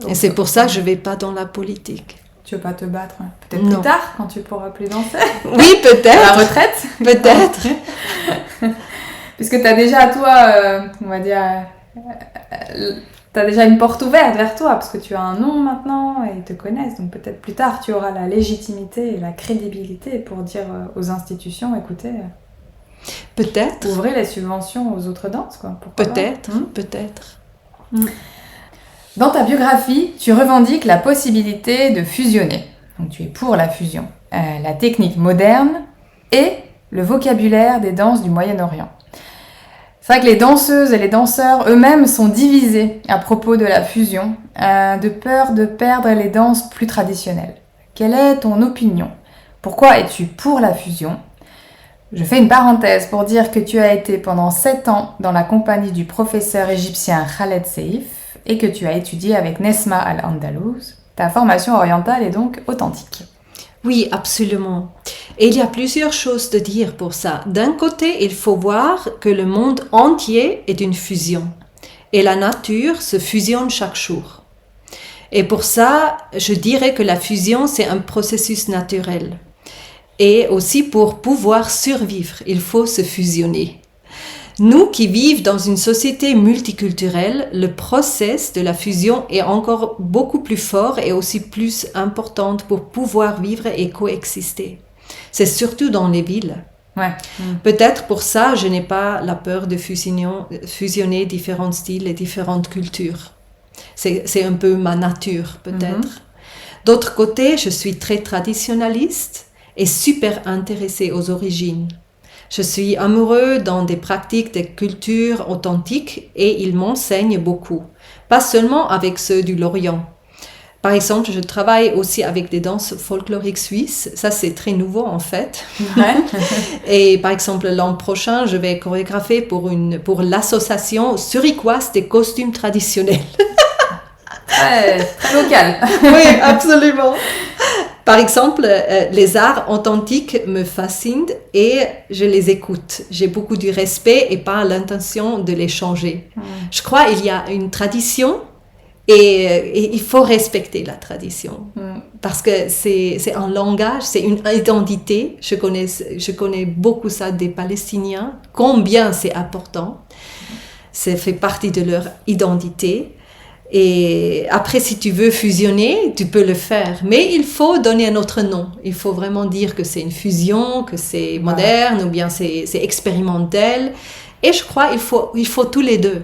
Et c'est pour ça que je ne vais pas dans la politique. Tu veux pas te battre? Peut-être plus tard, quand tu pourras plus danser? Oui, peut-être. À la retraite? Peut-être. Puisque tu as déjà, toi, on va dire... tu as déjà une porte ouverte vers toi, parce que tu as un nom maintenant, et ils te connaissent. Donc peut-être plus tard, tu auras la légitimité et la crédibilité pour dire aux institutions, écoutez... Peut-être. Ouvrez les subventions aux autres danses, quoi. Peut-être, peut-être. Dans ta biographie, tu revendiques la possibilité de fusionner. Donc tu es pour la fusion. La technique moderne et le vocabulaire des danses du Moyen-Orient. C'est vrai que les danseuses et les danseurs eux-mêmes sont divisés à propos de la fusion, de peur de perdre les danses plus traditionnelles. Quelle est ton opinion? Pourquoi es-tu pour la fusion? Je fais une parenthèse pour dire que tu as été pendant 7 ans dans la compagnie du professeur égyptien Khaled Seif et que tu as étudié avec Nesma Al-Andalouse. Ta formation orientale est donc authentique. Oui, absolument. Et il y a plusieurs choses à dire pour ça. D'un côté, il faut voir que le monde entier est une fusion. Et la nature se fusionne chaque jour. Et pour ça, je dirais que la fusion, c'est un processus naturel. Et aussi pour pouvoir survivre, il faut se fusionner. Nous qui vivons dans une société multiculturelle, le processus de la fusion est encore beaucoup plus fort et aussi plus important pour pouvoir vivre et coexister. C'est surtout dans les villes. Ouais. Peut-être pour ça, je n'ai pas la peur de fusionner différents styles et différentes cultures. C'est un peu ma nature, peut-être. D'autre côté, je suis très traditionnaliste et super intéressée aux origines. Je suis amoureux dans des pratiques des cultures authentiques et ils m'enseignent beaucoup. Pas seulement avec ceux du Lorient. Par exemple, je travaille aussi avec des danses folkloriques suisses. Ça, c'est très nouveau en fait. Ouais. Et par exemple, l'an prochain, je vais chorégrapher pour l'association zurichoise des costumes traditionnels. Ouais, très local. Oui, absolument. Par exemple, les arts authentiques me fascinent et je les écoute. J'ai beaucoup de respect et pas l'intention de les changer. Je crois qu'il y a une tradition et il faut respecter la tradition. Parce que c'est un langage, c'est une identité. Je connais beaucoup ça des Palestiniens, combien c'est important. Ça fait partie de leur identité. Et après, si tu veux fusionner, tu peux le faire. Mais il faut donner un autre nom. Il faut vraiment dire que c'est une fusion, que c'est moderne ou bien c'est expérimental. Et je crois qu'il faut tous les deux.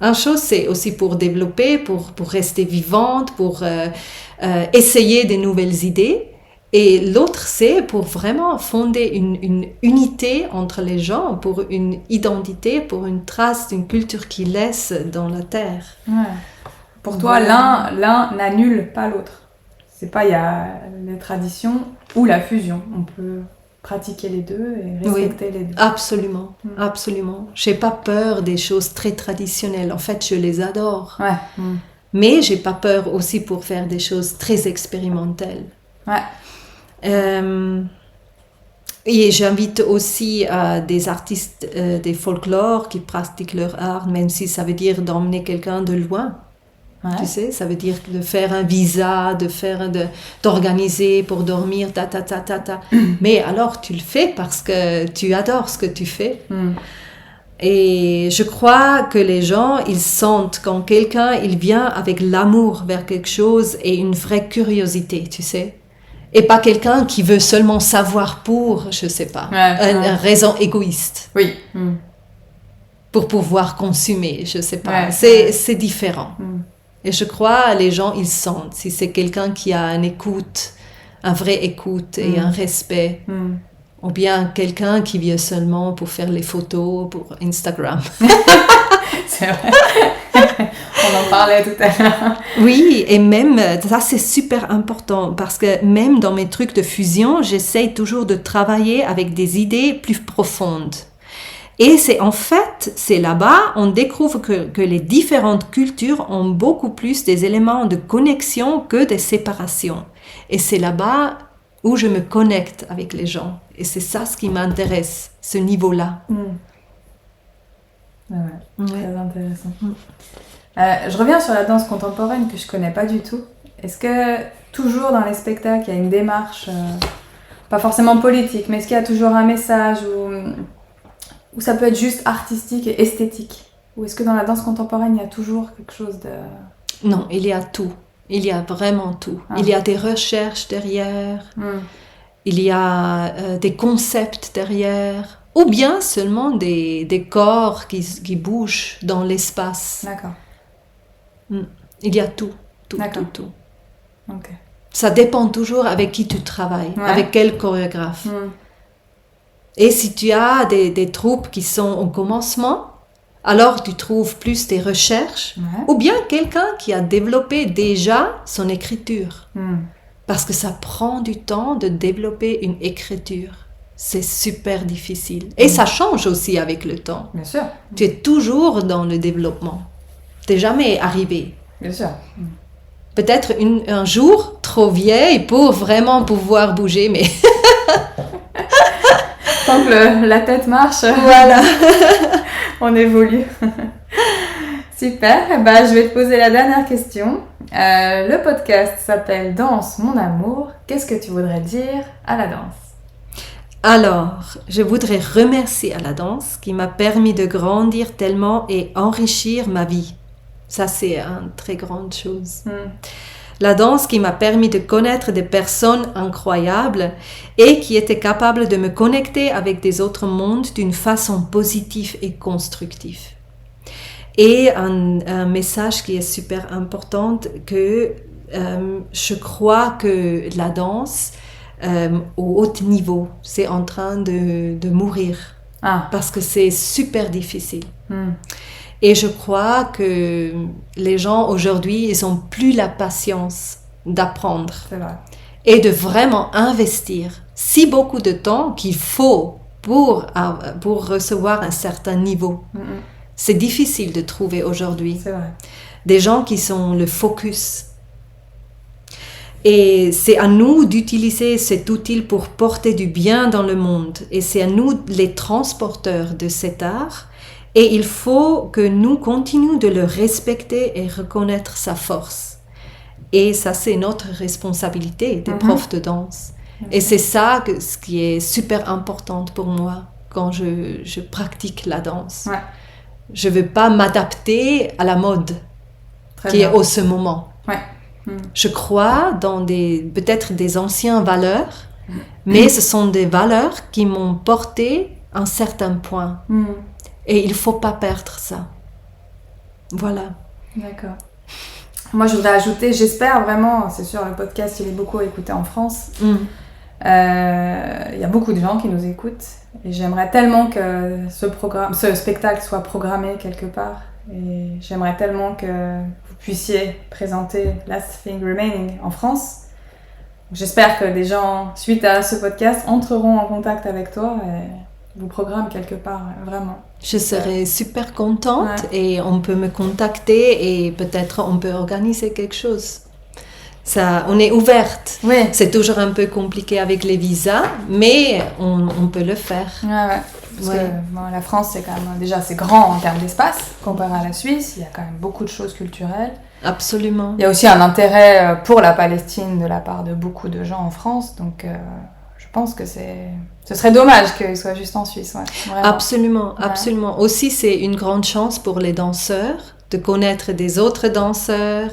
Une chose, c'est aussi pour développer, pour rester vivante, pour essayer des nouvelles idées. Et l'autre, c'est pour vraiment fonder une unité entre les gens, pour une identité, pour une trace d'une culture qui laisse dans la terre. Ouais. Pour toi, l'un n'annule pas l'autre. C'est pas il y a les traditions ou la fusion. On peut pratiquer les deux et respecter les deux. Absolument, absolument. J'ai pas peur des choses très traditionnelles. En fait, je les adore. Ouais. Mais j'ai pas peur aussi pour faire des choses très expérimentales. Ouais. Et j'invite aussi des artistes des folklore qui pratiquent leur art, même si ça veut dire d'emmener quelqu'un de loin. Ouais. Tu sais, ça veut dire de faire un visa, d'organiser pour dormir, Mais alors, tu le fais parce que tu adores ce que tu fais. Et je crois que les gens, ils sentent quand quelqu'un, il vient avec l'amour vers quelque chose et une vraie curiosité, tu sais. Et pas quelqu'un qui veut seulement savoir pour, je sais pas, une raison égoïste. Oui. Pour pouvoir consommer, je sais pas. Ouais. C'est différent. Et je crois les gens, ils sentent. Si c'est quelqu'un qui a une écoute, un vrai écoute et un respect, ou bien quelqu'un qui vient seulement pour faire les photos pour Instagram. C'est vrai. On en parlait tout à l'heure. Oui, et même, ça c'est super important parce que même dans mes trucs de fusion, j'essaye toujours de travailler avec des idées plus profondes. Et c'est là-bas, on découvre que les différentes cultures ont beaucoup plus des éléments de connexion que de séparation. Et c'est là-bas où je me connecte avec les gens. Et c'est ça ce qui m'intéresse, ce niveau-là. Très intéressant. Je reviens sur la danse contemporaine que je connais pas du tout. Est-ce que toujours dans les spectacles, il y a une démarche, pas forcément politique, mais est-ce qu'il y a toujours un message ou ça peut être juste artistique et esthétique? Ou est-ce que dans la danse contemporaine, il y a toujours quelque chose de... Non, il y a tout. Il y a vraiment tout. Il y a des recherches derrière. Il y a des concepts derrière. Ou bien seulement des corps qui bougent dans l'espace. D'accord. Il y a tout. D'accord. Tout. Ok. Ça dépend toujours avec qui tu travailles, avec quel chorégraphe. Et si tu as des troupes qui sont au commencement, alors tu trouves plus des recherches, ou bien quelqu'un qui a développé déjà son écriture. Parce que ça prend du temps de développer une écriture. c'est super difficile. Et ça change aussi avec le temps. Bien sûr. Tu es toujours dans le développement. Tu n'es jamais arrivé. Bien sûr. Peut-être un jour, trop vieille pour vraiment pouvoir bouger, mais Tant que la tête marche, voilà. on évolue. Super. Je vais te poser la dernière question. Le podcast s'appelle Danse mon amour. Qu'est-ce que tu voudrais dire à la danse? Alors, je voudrais remercier à la danse qui m'a permis de grandir tellement et enrichir ma vie. Ça, c'est une très grande chose. La danse qui m'a permis de connaître des personnes incroyables et qui étaient capables de me connecter avec des autres mondes d'une façon positive et constructive. Et un message qui est super important, que je crois que la danse au haut niveau, c'est en train de mourir. Parce que c'est super difficile. Et je crois que les gens aujourd'hui, ils n'ont plus la patience d'apprendre. C'est vrai. Et de vraiment investir si beaucoup de temps qu'il faut pour recevoir un certain niveau. C'est difficile de trouver aujourd'hui. C'est vrai. Des gens qui sont le focus. Et c'est à nous d'utiliser cet outil pour porter du bien dans le monde. Et c'est à nous les transporteurs de cet art. Et il faut que nous continuions de le respecter et reconnaître sa force. Et ça, c'est notre responsabilité des profs de danse. Et c'est ça ce qui est super important pour moi quand je pratique la danse. Ouais. Je ne veux pas m'adapter à la mode qui est au ce moment. Ouais. Je crois dans peut-être des anciennes valeurs, mais ce sont des valeurs qui m'ont porté à un certain point. Et il ne faut pas perdre ça. Voilà. D'accord. Moi, je voudrais ajouter, j'espère vraiment, c'est sûr, le podcast, il est beaucoup écouté en France. Il y a beaucoup de gens qui nous écoutent. Et j'aimerais tellement que ce spectacle soit programmé quelque part. Et j'aimerais tellement que vous puissiez présenter Last Thing Remaining en France. J'espère que des gens, suite à ce podcast, entreront en contact avec toi et vous programment quelque part, vraiment. Je serais super contente et on peut me contacter et peut-être on peut organiser quelque chose. Ça, on est ouverte. Oui. C'est toujours un peu compliqué avec les visas, mais on peut le faire. Ouais. Parce que la France, c'est quand même déjà c'est grand en termes d'espace comparé à la Suisse. Il y a quand même beaucoup de choses culturelles. Absolument. Il y a aussi un intérêt pour la Palestine de la part de beaucoup de gens en France. Donc, je pense que ce serait dommage qu'il soit juste en Suisse. Ouais, absolument. Aussi, c'est une grande chance pour les danseurs de connaître des autres danseurs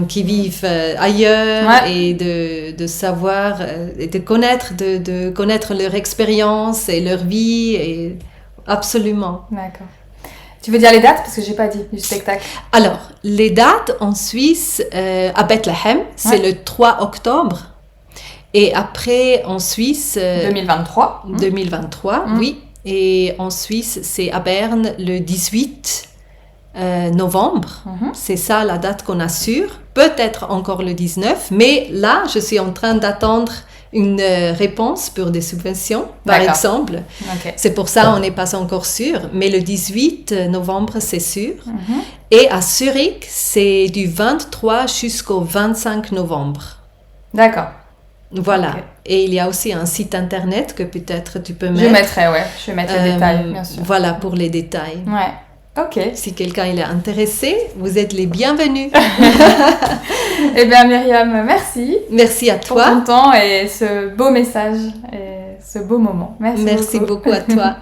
qui vivent ailleurs et de savoir, et de connaître leur expérience et leur vie. Et absolument. D'accord. Tu veux dire les dates? Parce que je n'ai pas dit du spectacle. Alors, les dates en Suisse, à Bethléem, c'est le 3 octobre. Et après, en Suisse... 2023. 2023, oui. Et en Suisse, c'est à Berne le 18 novembre. C'est ça la date qu'on assure. Peut-être encore le 19. Mais là, je suis en train d'attendre une réponse pour des subventions, par exemple. Okay. C'est pour ça qu'on n'est pas encore sûr. Mais le 18 novembre, c'est sûr. Et à Zurich, c'est du 23 jusqu'au 25 novembre. D'accord. Voilà. Okay. Et il y a aussi un site internet que peut-être tu peux mettre. Je vais mettre les détails, bien sûr. Voilà, pour les détails. Ouais. Ok. Si quelqu'un est intéressé, vous êtes les bienvenus. Eh bien, Myriam, merci. Merci à toi. Pour ton temps et ce beau message et ce beau moment. Merci beaucoup à toi.